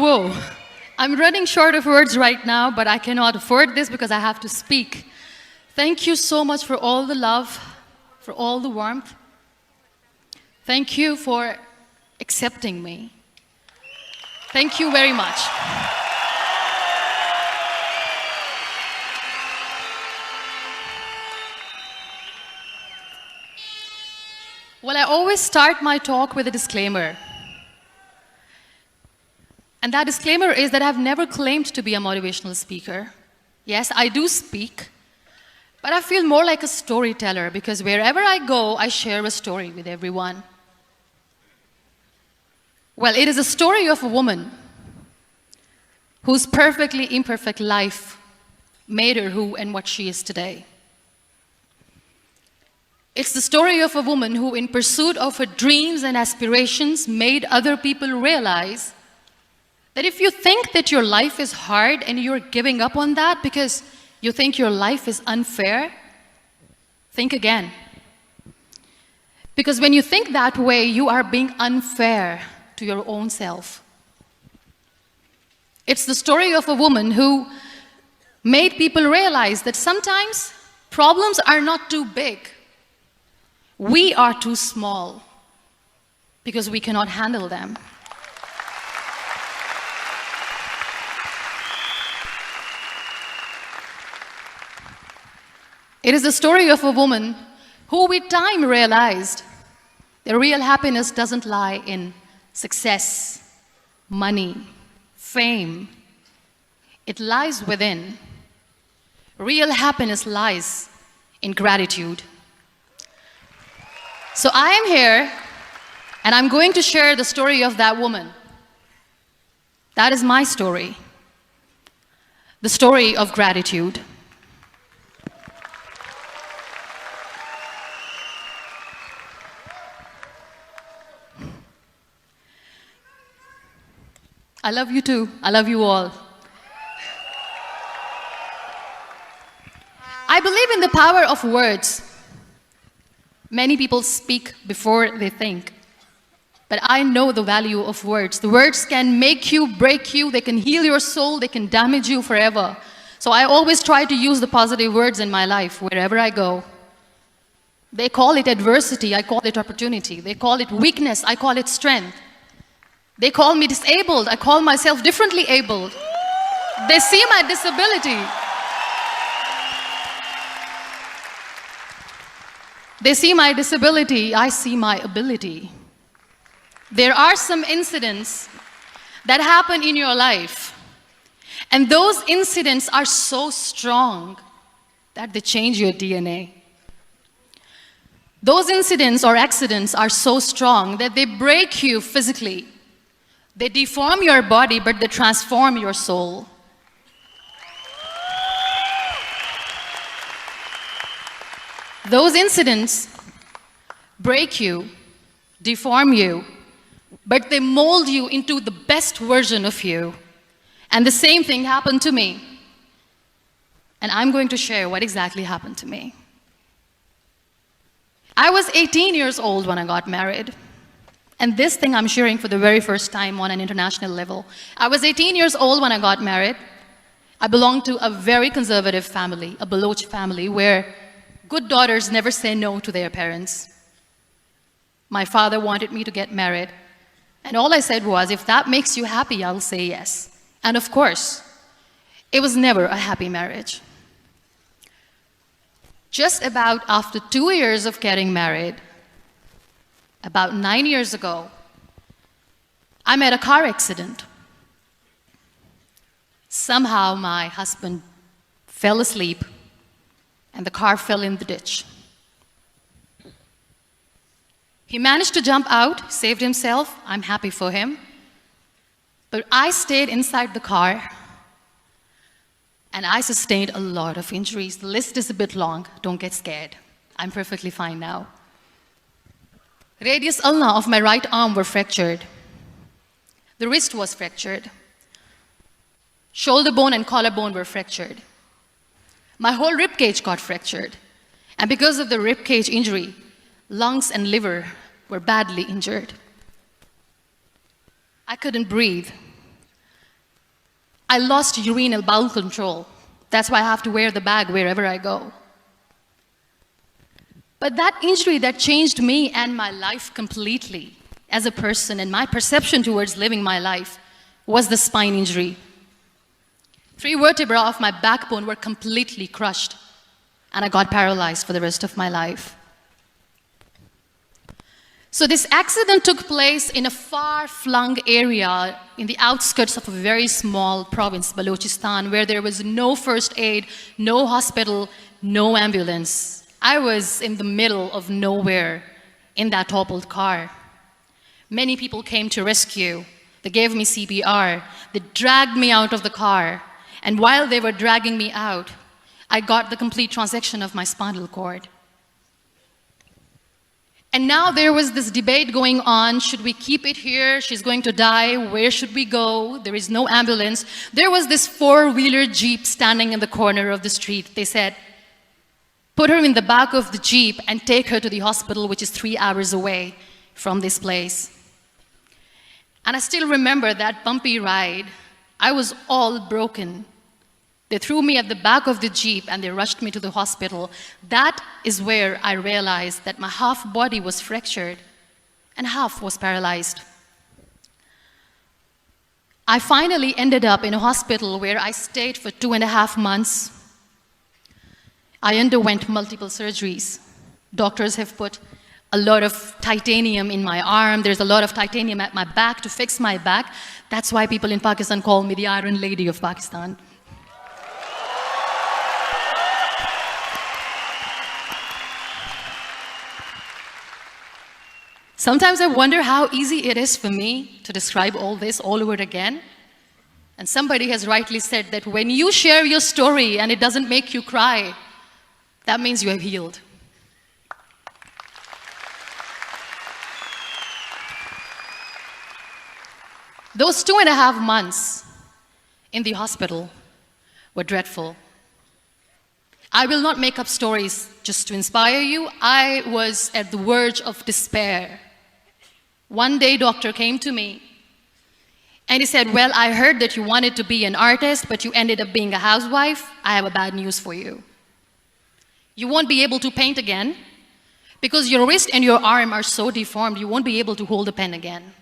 Whoa. I'm running short of words right now, but I cannot afford this because I have to speak. Thank you so much for all the love, for all the warmth. Thank you for accepting me. Thank you very much. Well, I always start my talk with a disclaimer. And that disclaimer is that I've never claimed to be a motivational speaker. Yes, I do speak, but I feel more like a storyteller because wherever I go, I share a story with everyone. Well, it is a story of a woman whose perfectly imperfect life made her who and what she is today. It's the story of a woman who, in pursuit of her dreams and aspirations, made other people realize that if you think that your life is hard and you're giving up on that because you think your life is unfair, think again. Because when you think that way, you are being unfair to your own self. It's the story of a woman who made people realize that sometimes problems are not too big. We are too small because we cannot handle them. It is the story of a woman who with time realized that real happiness doesn't lie in success, money, fame. It lies within. Real happiness lies in gratitude. So I am here, and I'm going to share the story of that woman. That is my story. The story of gratitude. I love you too. I love you all. I believe in the power of words. Many people speak before they think. But I know the value of words. The words can make you, break you, they can heal your soul, they can damage you forever. So I always try to use the positive words in my life wherever I go. They call it adversity, I call it opportunity. They call it weakness, I call it strength. They call me disabled, I call myself differently abled. They see my disability. They see my disability, I see my ability. There are some incidents that happen in your life, and those incidents are so strong that they change your DNA. Those incidents or accidents are so strong that they break you physically. They deform your body, but they transform your soul. Those incidents break you, deform you, but they mold you into the best version of you. And the same thing happened to me. And I'm going to share what exactly happened to me. I was 18 years old when I got married. And this thing I'm sharing for the very first time on an international level. I was 18 years old when I got married. I belonged to a very conservative family, a Baloch family, where good daughters never say no to their parents. My father wanted me to get married. And all I said was, if that makes you happy, I'll say yes. And of course, it was never a happy marriage. Just about after 2 years of getting married, about 9 years ago, I met a car accident. Somehow my husband fell asleep and the car fell in the ditch. He managed to jump out, saved himself. I'm happy for him. But I stayed inside the car and I sustained a lot of injuries. The list is a bit long. Don't get scared. I'm perfectly fine now. Radius ulna of my right arm were fractured. The wrist was fractured. Shoulder bone and collarbone were fractured. My whole rib cage got fractured. And because of the rib cage injury, lungs and liver were badly injured. I couldn't breathe. I lost urinary bowel control. That's why I have to wear the bag wherever I go. But that injury that changed me and my life completely as a person and my perception towards living my life was the spine injury. 3 vertebrae of my backbone were completely crushed, and I got paralyzed for the rest of my life. So this accident took place in a far-flung area in the outskirts of a very small province, Balochistan, where there was no first aid, no hospital, no ambulance. I was in the middle of nowhere in that toppled car. Many people came to rescue. They gave me CPR. They dragged me out of the car. And while they were dragging me out, I got the complete transection of my spinal cord. And now there was this debate going on, should we keep it here? She's going to die, where should we go? There is no ambulance. There was this 4-wheeler Jeep standing in the corner of the street. They said, put her in the back of the Jeep and take her to the hospital, which is 3 hours away from this place. And I still remember that bumpy ride. I was all broken. They threw me at the back of the Jeep and they rushed me to the hospital. That is where I realized that my half body was fractured and half was paralyzed. I finally ended up in a hospital where I stayed for 2.5 months. I underwent multiple surgeries. Doctors have put a lot of titanium in my arm. There's a lot of titanium at my back to fix my back. That's why people in Pakistan call me the Iron Lady of Pakistan. Sometimes I wonder how easy it is for me to describe all this all over again. And somebody has rightly said that when you share your story and it doesn't make you cry, that means you have healed. Those 2.5 months in the hospital were dreadful. I will not make up stories just to inspire you. I was at the verge of despair. One day, doctor came to me and he said, well, I heard that you wanted to be an artist, but you ended up being a housewife. I have a bad news for you. You won't be able to paint again because your wrist and your arm are so deformed, you won't be able to hold a pen again.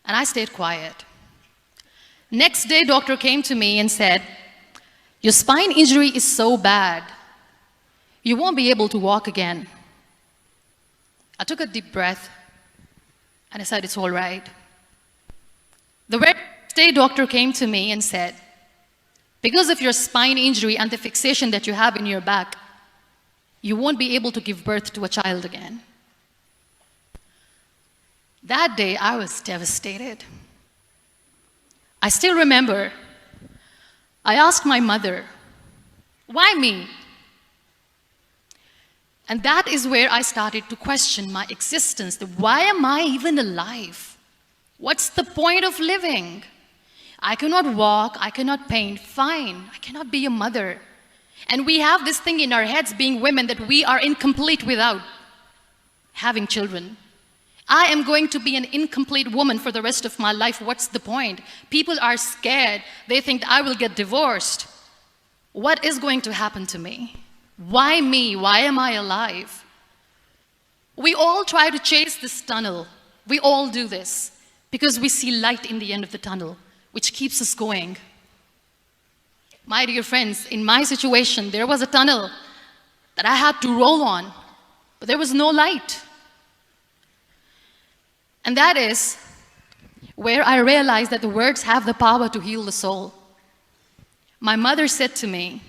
And I stayed quiet. Next day, doctor came to me and said, your spine injury is so bad, you won't be able to walk again. I took a deep breath and I said, it's all right. The very next day, doctor came to me and said, because of your spine injury and the fixation that you have in your back, you won't be able to give birth to a child again. That day, I was devastated. I still remember, I asked my mother, why me? And that is where I started to question my existence. Why am I even alive? What's the point of living? I cannot walk, I cannot paint, fine, I cannot be a mother. And we have this thing in our heads, being women, that we are incomplete without having children. I am going to be an incomplete woman for the rest of my life. What's the point? People are scared. They think I will get divorced. What is going to happen to me? Why me? Why am I alive? We all try to chase this tunnel. We all do this because we see light in the end of the tunnel, which keeps us going. My dear friends, in my situation, there was a tunnel that I had to roll on, but there was no light. And that is where I realized that the words have the power to heal the soul. My mother said to me,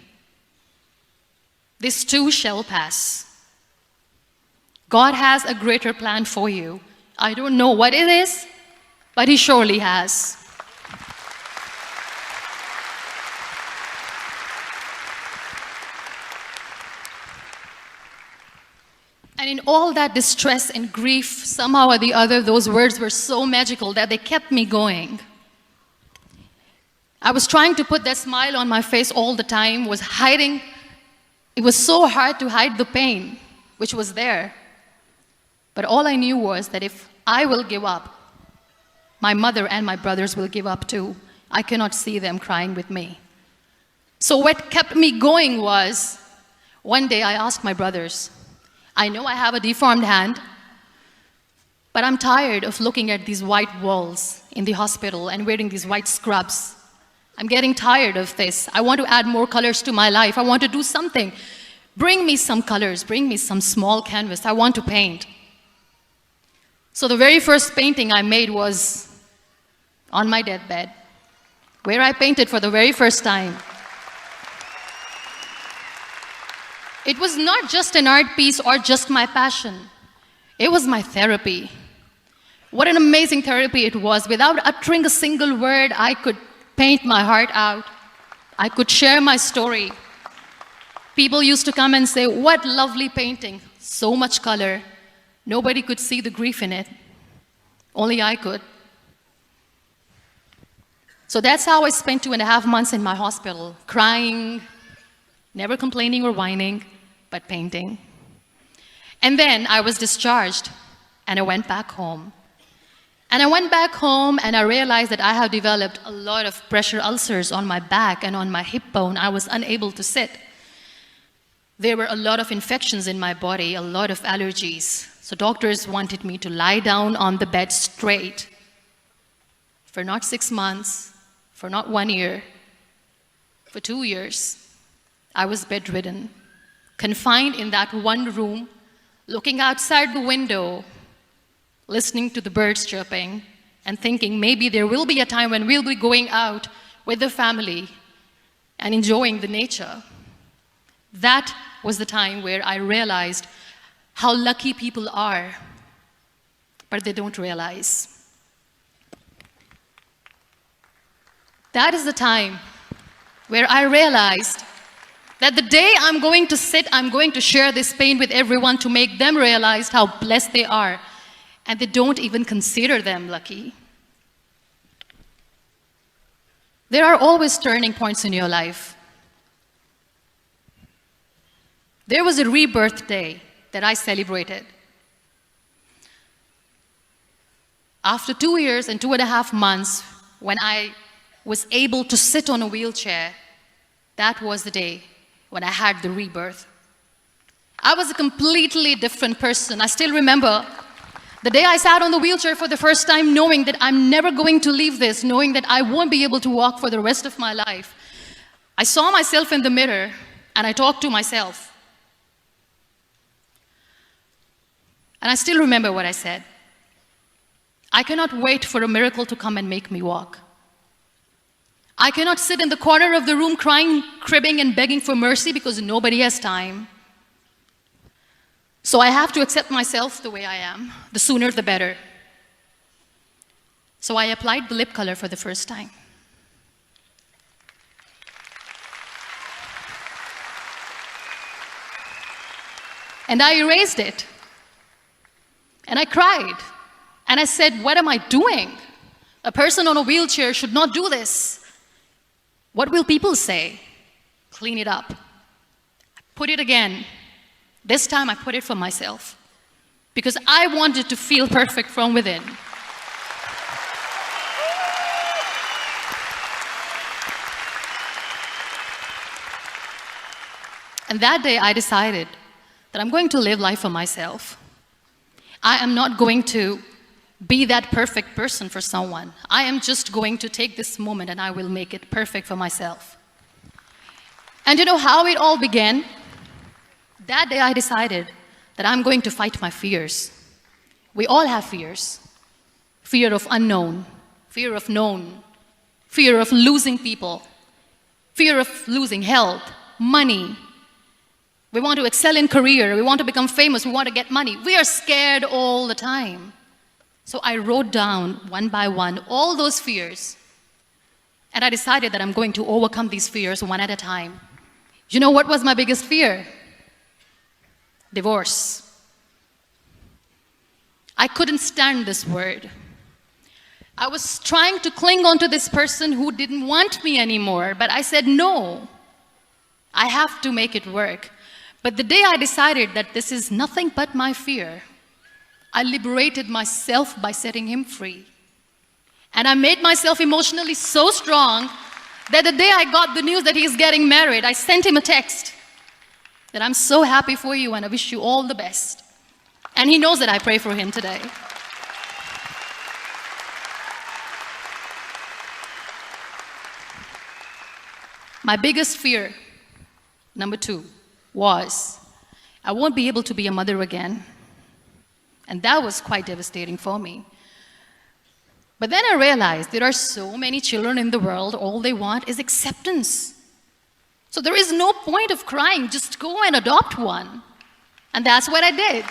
this too shall pass. God has a greater plan for you. I don't know what it is, but He surely has. And in all that distress and grief, somehow or the other, those words were so magical that they kept me going. I was trying to put that smile on my face all the time, was hiding. It was so hard to hide the pain, which was there. But all I knew was that if I will give up, my mother and my brothers will give up too. I cannot see them crying with me. So what kept me going was, one day I asked my brothers, I know I have a deformed hand, but I'm tired of looking at these white walls in the hospital and wearing these white scrubs. I'm getting tired of this. I want to add more colors to my life. I want to do something. Bring me some colors. Bring me some small canvas. I want to paint. So the very first painting I made was on my deathbed, where I painted for the very first time. It was not just an art piece or just my passion. It was my therapy. What an amazing therapy it was. Without uttering a single word, I could paint my heart out. I could share my story. People used to come and say, what lovely painting, so much color. Nobody could see the grief in it. Only I could. So that's how I spent 2.5 months in my hospital, crying, never complaining or whining, but painting. And then I was discharged, and I went back home. And I went back home, and I realized that I have developed a lot of pressure ulcers on my back and on my hip bone. I was unable to sit. There were a lot of infections in my body, a lot of allergies. So doctors wanted me to lie down on the bed straight for not 6 months, for not 1 year, for 2 years. I was bedridden, confined in that one room, looking outside the window, listening to the birds chirping, and thinking maybe there will be a time when we'll be going out with the family and enjoying the nature. That was the time where I realized how lucky people are, but they don't realize. That is the time where I realized that the day I'm going to sit, I'm going to share this pain with everyone to make them realize how blessed they are, and they don't even consider them lucky. There are always turning points in your life. There was a rebirth day that I celebrated. After 2 years and 2.5 months, when I was able to sit on a wheelchair, that was the day when I had the rebirth. I was a completely different person. I still remember the day I sat on the wheelchair for the first time, knowing that I'm never going to leave this, knowing that I won't be able to walk for the rest of my life. I saw myself in the mirror, and I talked to myself. And I still remember what I said. I cannot wait for a miracle to come and make me walk. I cannot sit in the corner of the room crying, cribbing, and begging for mercy because nobody has time. So I have to accept myself the way I am. The sooner, the better. So I applied the lip color for the first time. And I erased it. And I cried. And I said, what am I doing? A person on a wheelchair should not do this. What will people say? Clean it up. Put it again. This time I put it for myself. Because I wanted to feel perfect from within. And that day I decided that I'm going to live life for myself. I am not going to be that perfect person for someone. I am just going to take this moment and I will make it perfect for myself. And you know how it all began? That day I decided that I'm going to fight my fears. We all have fears. Fear of unknown, fear of known, fear of losing people, fear of losing health, money. We want to excel in career, we want to become famous, we want to get money. We are scared all the time. So I wrote down one by one all those fears. And I decided that I'm going to overcome these fears one at a time. You know what was my biggest fear? Divorce. I couldn't stand this word. I was trying to cling on to this person who didn't want me anymore, but I said no. I have to make it work. But the day I decided that this is nothing but my fear, I liberated myself by setting him free. And I made myself emotionally so strong that the day I got the news that he's getting married, I sent him a text that I'm so happy for you and I wish you all the best. And he knows that I pray for him today. My biggest fear, number 2, was I won't be able to be a mother again. And that was quite devastating for me. But then I realized there are so many children in the world, all they want is acceptance. So there is no point of crying, just go and adopt one. And that's what I did.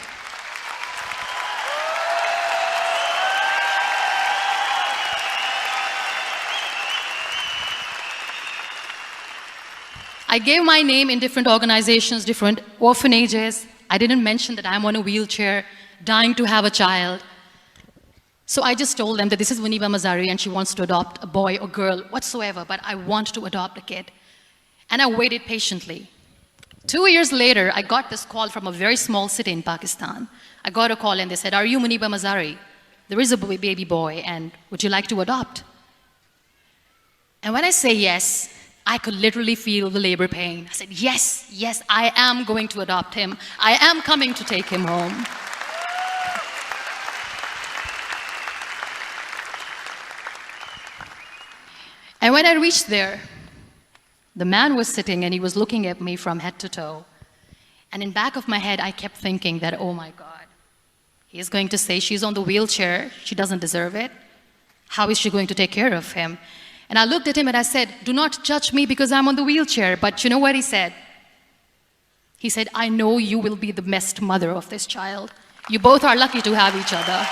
I gave my name in different organizations, different orphanages. I didn't mention that I'm on a wheelchair, dying to have a child. So I just told them that this is Muniba Mazari and she wants to adopt a boy or girl, whatsoever, but I want to adopt a kid. And I waited patiently. 2 years later, I got this call from a very small city in Pakistan. I got a call and they said, "Are you Muniba Mazari? There is a baby boy and would you like to adopt?" And when I say yes, I could literally feel the labor pain. I said, yes, yes, I am going to adopt him. I am coming to take him home. And when I reached there, the man was sitting and he was looking at me from head to toe. And in back of my head, I kept thinking that, oh my God, he is going to say she's on the wheelchair, she doesn't deserve it. How is she going to take care of him? And I looked at him and I said, do not judge me because I'm on the wheelchair. But you know what he said? He said, I know you will be the best mother of this child. You both are lucky to have each other.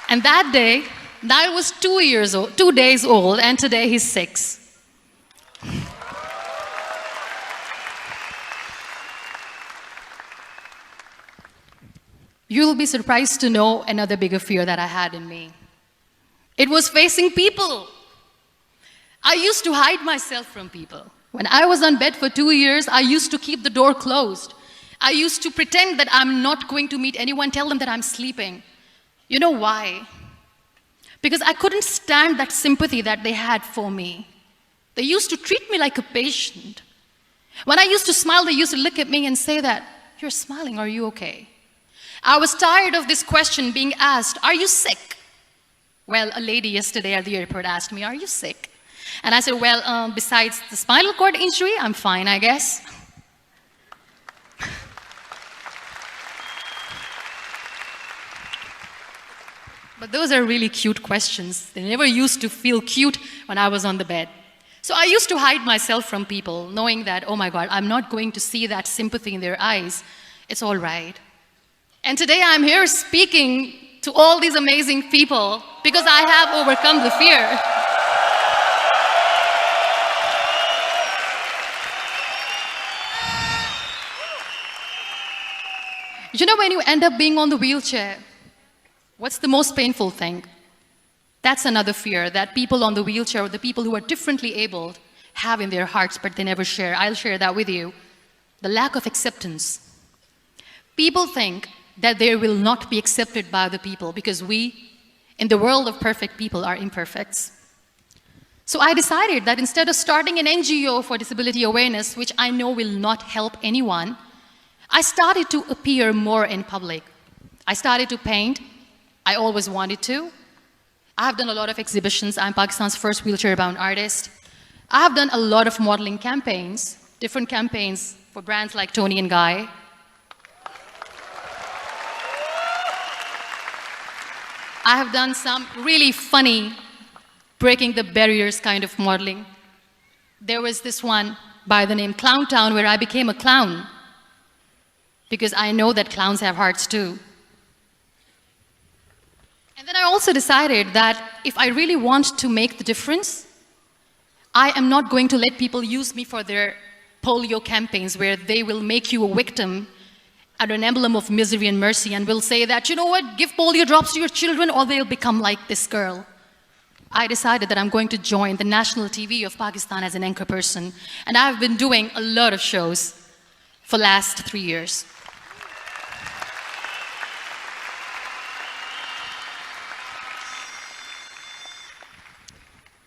And that day, I was 2 days old, and today he's 6. You'll be surprised to know another bigger fear that I had in me. It was facing people. I used to hide myself from people. When I was on bed for 2 years, I used to keep the door closed. I used to pretend that I'm not going to meet anyone, tell them that I'm sleeping. You know why? Because I couldn't stand that sympathy that they had for me. They used to treat me like a patient. When I used to smile, they used to look at me and say that, you're smiling, are you okay? I was tired of this question being asked, are you sick? Well, a lady yesterday at the airport asked me, are you sick? And I said, well, besides the spinal cord injury, I'm fine, I guess. But those are really cute questions. They never used to feel cute when I was on the bed. So I used to hide myself from people, knowing that, oh my God, I'm not going to see that sympathy in their eyes. It's all right. And today I'm here speaking to all these amazing people because I have overcome the fear. You know, when you end up being on the wheelchair, what's the most painful thing? That's another fear that people on the wheelchair, or the people who are differently abled, have in their hearts, but they never share. I'll share that with you. The lack of acceptance. People think that they will not be accepted by the people because we, in the world of perfect people, are imperfects. So I decided that instead of starting an NGO for disability awareness, which I know will not help anyone, I started to appear more in public. I started to paint. I always wanted to. I have done a lot of exhibitions. I'm Pakistan's first wheelchair-bound artist. I have done a lot of modeling campaigns, different campaigns for brands like Tony and Guy. I have done some really funny, breaking the barriers kind of modeling. There was this one by the name Clown Town where I became a clown because I know that clowns have hearts too. And then I also decided that if I really want to make the difference, I am not going to let people use me for their polio campaigns where they will make you a victim and an emblem of misery and mercy and will say that, you know what, give polio drops to your children or they'll become like this girl. I decided that I'm going to join the national TV of Pakistan as an anchor person. And I've been doing a lot of shows for the last 3 years.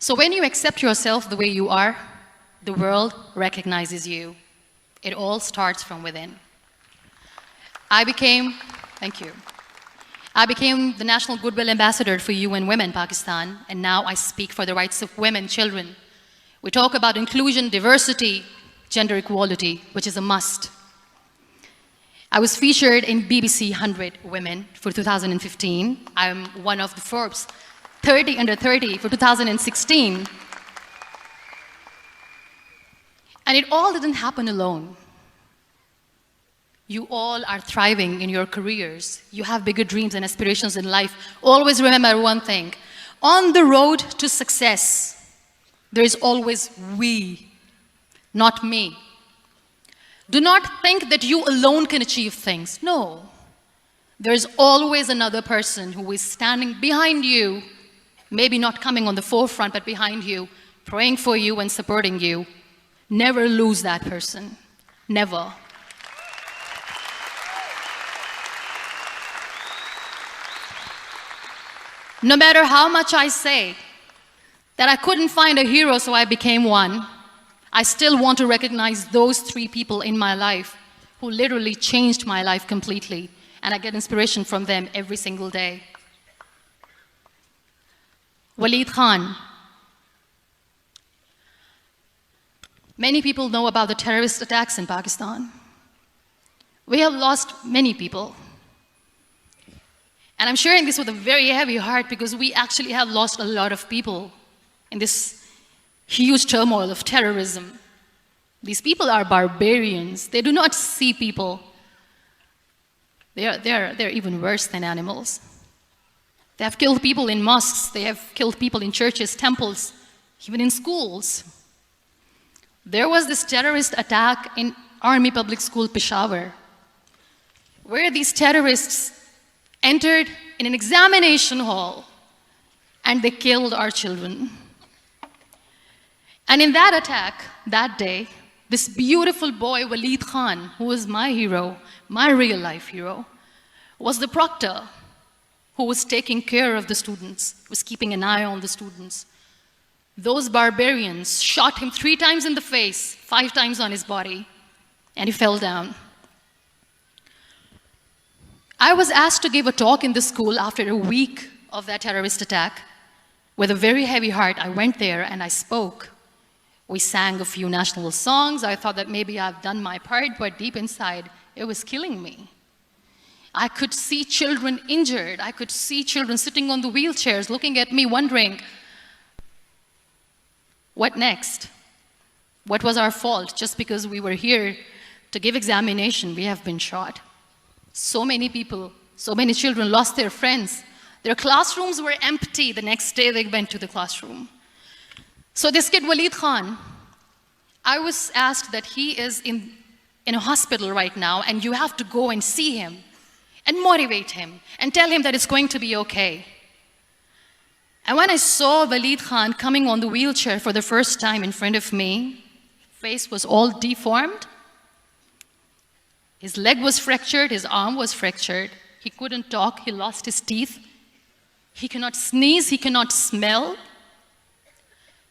So when you accept yourself the way you are, the world recognizes you. It all starts from within. Thank you. I became the National Goodwill Ambassador for UN Women Pakistan, and now I speak for the rights of women, children. We talk about inclusion, diversity, gender equality, which is a must. I was featured in BBC 100 Women for 2015. I'm one of the Forbes 30 under 30 for 2016. And it all didn't happen alone. You all are thriving in your careers. You have bigger dreams and aspirations in life. Always remember one thing. On the road to success, there is always we, not me. Do not think that you alone can achieve things. No. There's always another person who is standing behind you, maybe not coming on the forefront, but behind you, praying for you and supporting you. Never lose that person. Never. No matter how much I say that I couldn't find a hero, so I became one, I still want to recognize those 3 people in my life who literally changed my life completely, and I get inspiration from them every single day. Waleed Khan. Many people know about the terrorist attacks in Pakistan. We have lost many people. And I'm sharing this with a very heavy heart because we actually have lost a lot of people in this huge turmoil of terrorism. These people are barbarians. They do not see people. They're even worse than animals. They have killed people in mosques. They have killed people in churches, temples, even in schools. There was this terrorist attack in Army Public School, Peshawar, where these terrorists entered in an examination hall and they killed our children. And in that attack, that day, this beautiful boy, Waleed Khan, who was my hero, my real life hero, was the proctor who was taking care of the students, was keeping an eye on the students. Those barbarians shot him 3 times in the face, 5 times on his body, and he fell down. I was asked to give a talk in the school after a week of that terrorist attack. With a very heavy heart, I went there and I spoke. We sang a few national songs. I thought that maybe I've done my part, but deep inside, it was killing me. I could see children injured. I could see children sitting on the wheelchairs, looking at me, wondering, what next? What was our fault? Just because we were here to give examination, we have been shot. So many people, so many children lost their friends. Their classrooms were empty. The next day they went to the classroom. So this kid, Waleed Khan, I was asked that he is in a hospital right now, and you have to go and see him and motivate him and tell him that it's going to be okay. And when I saw Waleed Khan coming on the wheelchair for the first time in front of me, his face was all deformed. His leg was fractured, his arm was fractured. He couldn't talk, he lost his teeth. He cannot sneeze, he cannot smell.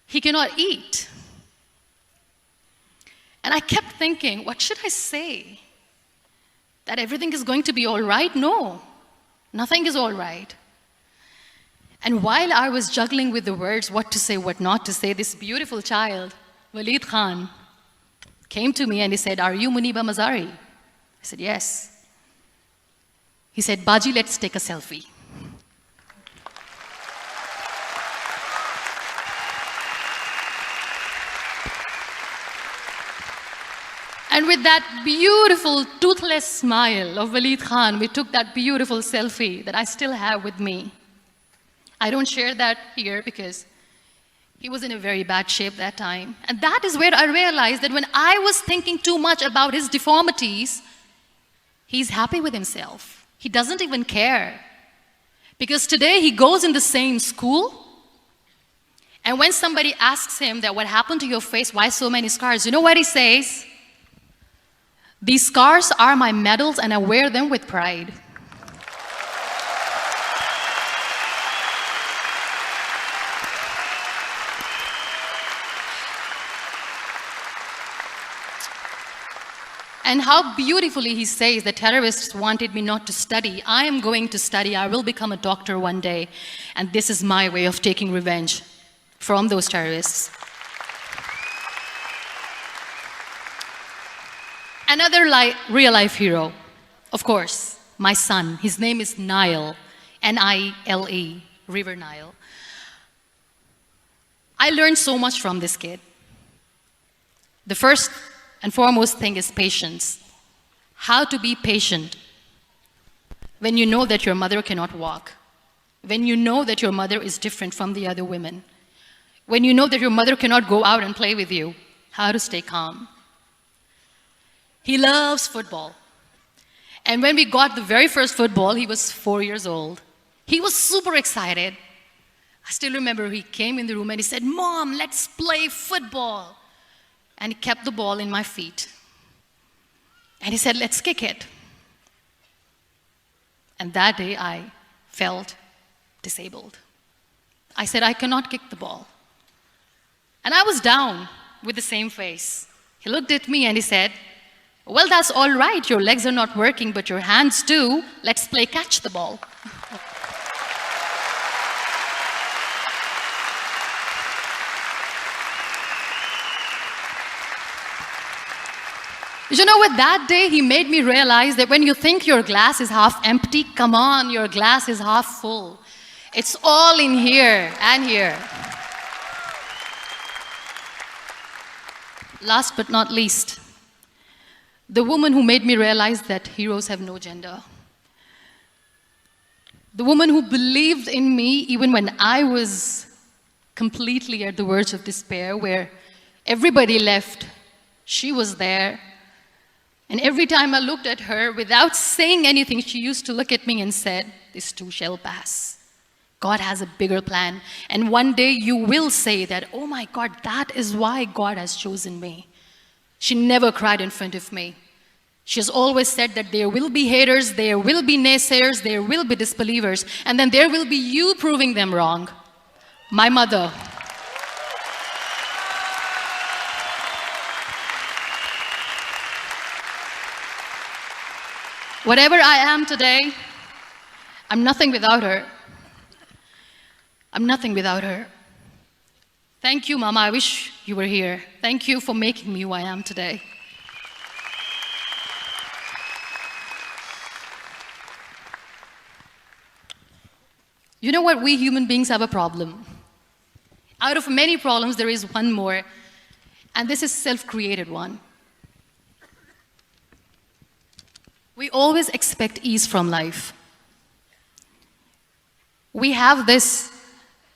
He cannot eat. And I kept thinking, what should I say? That everything is going to be all right? No, nothing is all right. And while I was juggling with the words, what to say, what not to say, this beautiful child, Waleed Khan, came to me and he said, "Are you Muniba Mazari?" I said, "Yes." He said, "Baji, let's take a selfie." And with that beautiful, toothless smile of Waleed Khan, we took that beautiful selfie that I still have with me. I don't share that here because he was in a very bad shape that time. And that is where I realized that when I was thinking too much about his deformities, he's happy with himself. He doesn't even care. Because today he goes in the same school, and when somebody asks him that what happened to your face, why so many scars, you know what he says? "These scars are my medals and I wear them with pride." And how beautifully he says the terrorists wanted me not to study. I am going to study. I will become a doctor one day. And this is my way of taking revenge from those terrorists. Another real-life hero, of course, my son. His name is Nile, N-I-L-E, River Nile. I learned so much from this kid. The first and foremost thing is patience. How to be patient when you know that your mother cannot walk, when you know that your mother is different from the other women, when you know that your mother cannot go out and play with you, how to stay calm. He loves football. And when we got the very first football, he was 4 years old. He was super excited. I still remember he came in the room and he said, "Mom, let's play football." And he kept the ball in my feet. And he said, "Let's kick it." And that day I felt disabled. I said, "I cannot kick the ball." And I was down with the same face. He looked at me and he said, "Well, that's all right. Your legs are not working, but your hands do. Let's play catch the ball." You know what, that day he made me realize that when you think your glass is half empty, come on, your glass is half full. It's all in here and here. Last but not least, the woman who made me realize that heroes have no gender. The woman who believed in me even when I was completely at the verge of despair, where everybody left, she was there. And every time I looked at her, without saying anything, she used to look at me and said, "This too shall pass. God has a bigger plan. And one day you will say that, oh my God, that is why God has chosen me." She never cried in front of me. She has always said that there will be haters, there will be naysayers, there will be disbelievers, and then there will be you proving them wrong. My mother. Whatever I am today, I'm nothing without her. I'm nothing without her. Thank you, Mama. I wish you were here. Thank you for making me who I am today. You know what? We human beings have a problem. Out of many problems, there is one more, and this is a self-created one. We always expect ease from life. We have this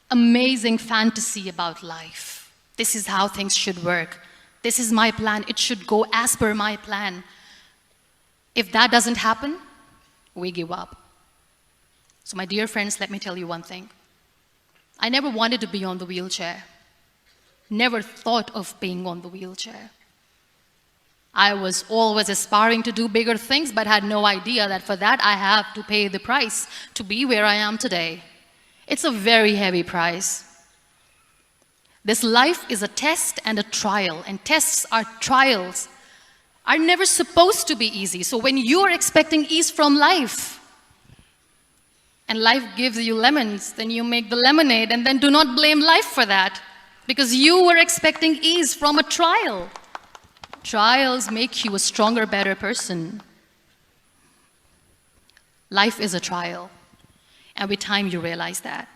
amazing fantasy about life. This is how things should work. This is my plan. It should go as per my plan. If that doesn't happen, we give up. So my dear friends, let me tell you one thing. I never wanted to be on the wheelchair. Never thought of being on the wheelchair. I was always aspiring to do bigger things, but had no idea that for that I have to pay the price to be where I am today. It's a very heavy price. This life is a test and a trial, and tests are trials are never supposed to be easy. So when you're expecting ease from life, and life gives you lemons, then you make the lemonade, and then do not blame life for that, because you were expecting ease from a trial. Trials make you a stronger, better person. Life is a trial, and with time you realize that.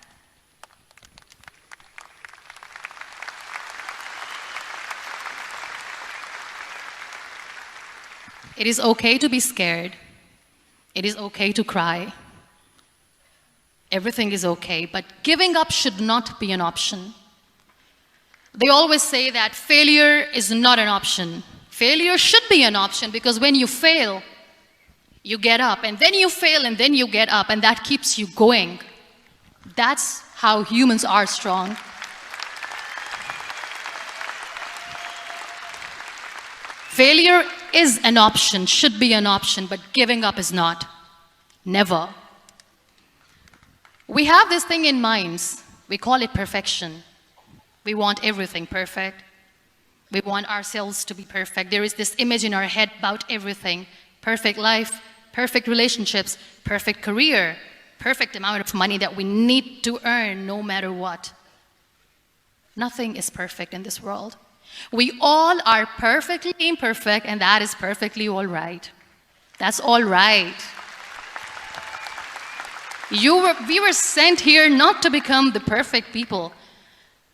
It is okay to be scared. It is okay to cry. Everything is okay, but giving up should not be an option. They always say that failure is not an option. Failure should be an option, because when you fail, you get up, and then you fail, and then you get up, and that keeps you going. That's how humans are strong. Failure is an option, should be an option, but giving up is not. Never. We have this thing in minds. We call it perfection. We want everything perfect. We want ourselves to be perfect. There is this image in our head about everything. Perfect life, perfect relationships, perfect career, perfect amount of money that we need to earn no matter what. Nothing is perfect in this world. We all are perfectly imperfect, and that is perfectly all right. That's all right. We were sent here not to become the perfect people.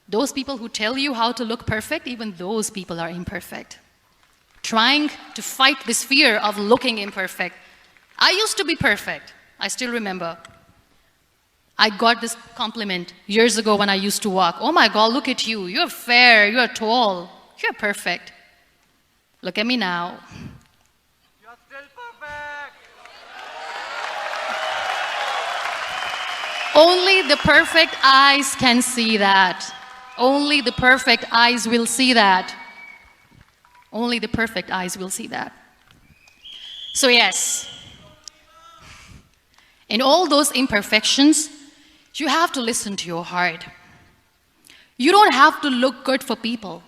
Those people who tell you how to look perfect, even those people are imperfect. Trying to fight this fear of looking imperfect. I used to be perfect. I still remember. I got this compliment years ago when I used to walk. Oh my God, look at you. You're fair, you're tall, you're perfect. Look at me now. You're still perfect. Only the perfect eyes can see that. Only the perfect eyes will see that. Only the perfect eyes will see that. So yes, in all those imperfections, you have to listen to your heart. You don't have to look good for people.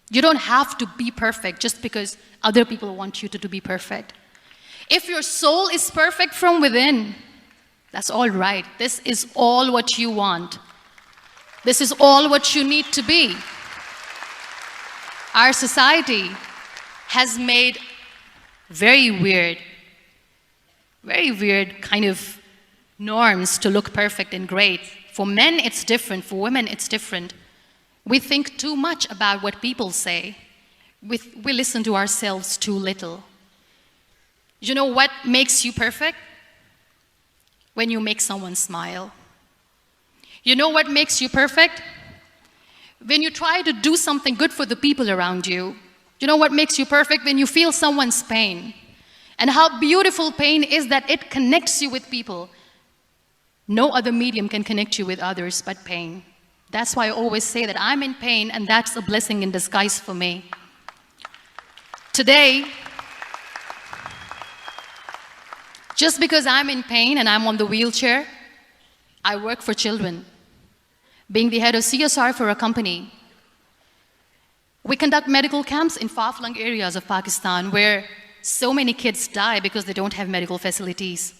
You don't have to be perfect just because other people want you to be perfect. If your soul is perfect from within, that's all right. This is all what you want. This is all what you need to be. Our society has made very weird kind of norms to look perfect and great. For men, it's different. For women, it's different. We think too much about what people say. We listen to ourselves too little. You know what makes you perfect? When you make someone smile. You know what makes you perfect? When you try to do something good for the people around you. You know what makes you perfect? When you feel someone's pain. And how beautiful pain is that it connects you with people. No other medium can connect you with others but pain. That's why I always say that I'm in pain, and that's a blessing in disguise for me. Today, just because I'm in pain and I'm on the wheelchair, I work for children. Being the head of CSR for a company, we conduct medical camps in far-flung areas of Pakistan where so many kids die because they don't have medical facilities.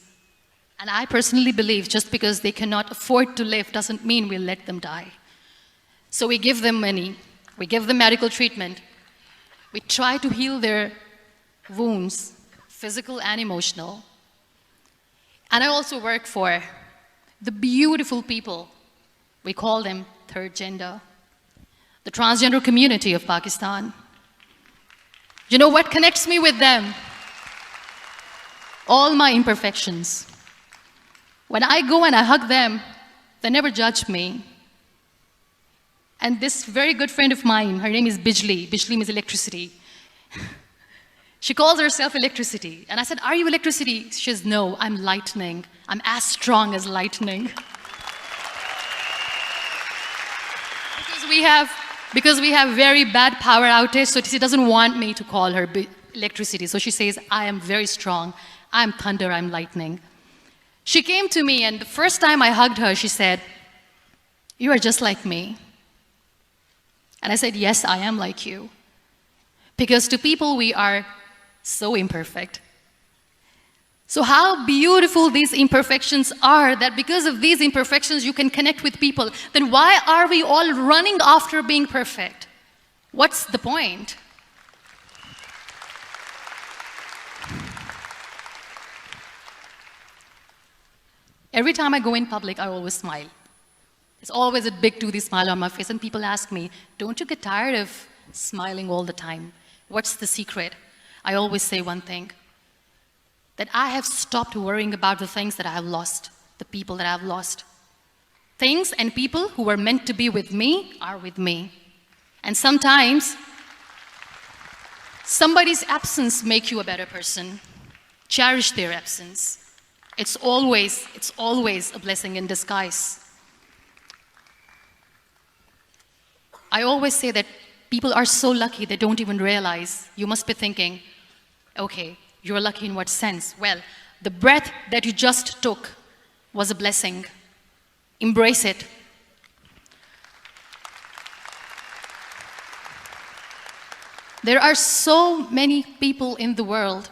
And I personally believe just because they cannot afford to live doesn't mean we'll let them die. So we give them money, we give them medical treatment, we try to heal their wounds, physical and emotional. And I also work for the beautiful people, we call them third gender, the transgender community of Pakistan. You know what connects me with them? All my imperfections. When I go and I hug them, they never judge me. And this very good friend of mine, her name is Bijli. Bijli means electricity. She calls herself electricity. And I said, are you electricity? She says, no, I'm lightning. I'm as strong as lightning. Because we have very bad power outage, so she doesn't want me to call her electricity. So she says, I am very strong. I'm thunder, I'm lightning. She came to me, and the first time I hugged her, she said, you are just like me. And I said, yes, I am like you. Because to people, we are so imperfect. So how beautiful these imperfections are, that because of these imperfections, you can connect with people. Then why are we all running after being perfect? What's the point? Every time I go in public, I always smile. There's always a big toothy smile on my face, and people ask me, don't you get tired of smiling all the time? What's the secret? I always say one thing, that I have stopped worrying about the things that I have lost, the people that I have lost. Things and people who were meant to be with me are with me. And sometimes, somebody's absence makes you a better person. Cherish their absence. It's always a blessing in disguise. I always say that people are so lucky they don't even realize. You must be thinking, okay, you're lucky in what sense? Well, the breath that you just took was a blessing. Embrace it. There are so many people in the world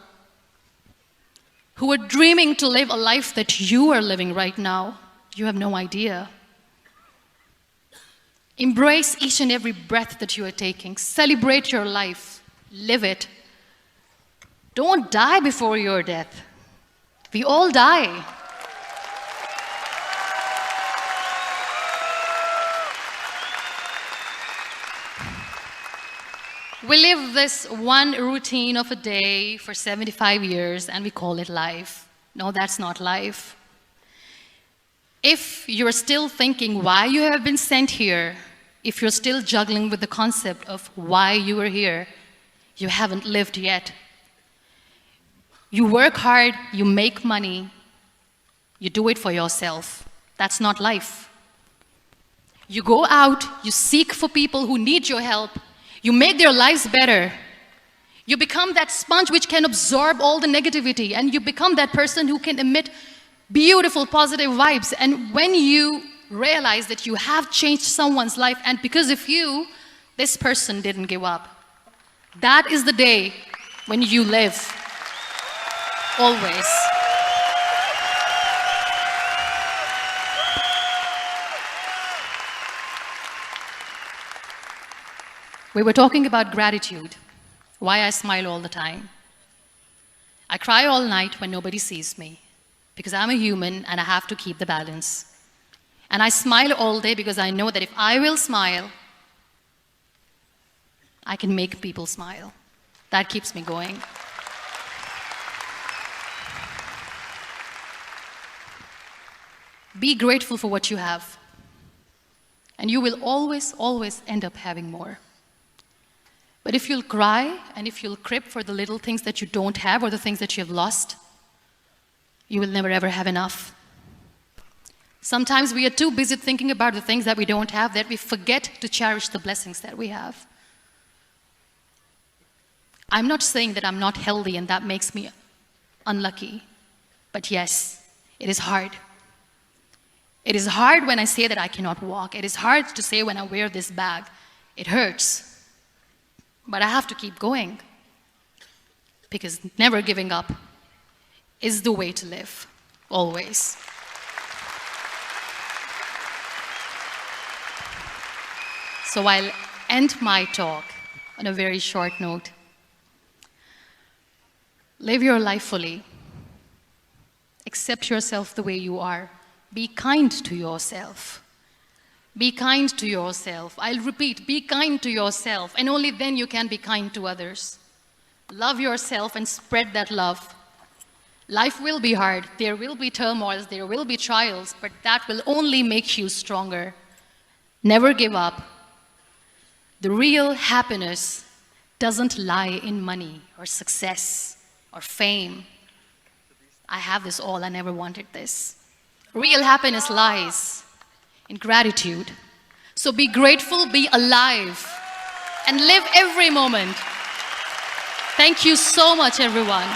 who are dreaming to live a life that you are living right now. You have no idea. Embrace each and every breath that you are taking. Celebrate your life. Live it. Don't die before your death. We all die. We live this one routine of a day for 75 years and we call it life. No, that's not life. If you're still thinking why you have been sent here, if you're still juggling with the concept of why you are here, you haven't lived yet. You work hard, you make money, you do it for yourself. That's not life. You go out, you seek for people who need your help, you make their lives better. You become that sponge which can absorb all the negativity, and you become that person who can emit beautiful, positive vibes. And when you realize that you have changed someone's life, and because of you, this person didn't give up, that is the day when you live. Always. We were talking about gratitude, why I smile all the time. I cry all night when nobody sees me, because I'm a human and I have to keep the balance. And I smile all day because I know that if I will smile, I can make people smile. That keeps me going. Be grateful for what you have, and you will always, always end up having more. But if you'll cry and if you'll crib for the little things that you don't have or the things that you have lost, you will never ever have enough. Sometimes we are too busy thinking about the things that we don't have that we forget to cherish the blessings that we have. I'm not saying that I'm not healthy and that makes me unlucky, but yes, it is hard. It is hard when I say that I cannot walk. It is hard to say when I wear this bag. It hurts. But I have to keep going, because never giving up is the way to live, always. So I'll end my talk on a very short note. Live your life fully. Accept yourself the way you are. Be kind to yourself. Be kind to yourself. I'll repeat, be kind to yourself, and only then you can be kind to others. Love yourself and spread that love. Life will be hard. There will be turmoils, there will be trials, but that will only make you stronger. Never give up. The real happiness doesn't lie in money or success or fame. I have this all, I never wanted this. Real happiness lies in gratitude. So be grateful, be alive, and live every moment. Thank you so much, everyone.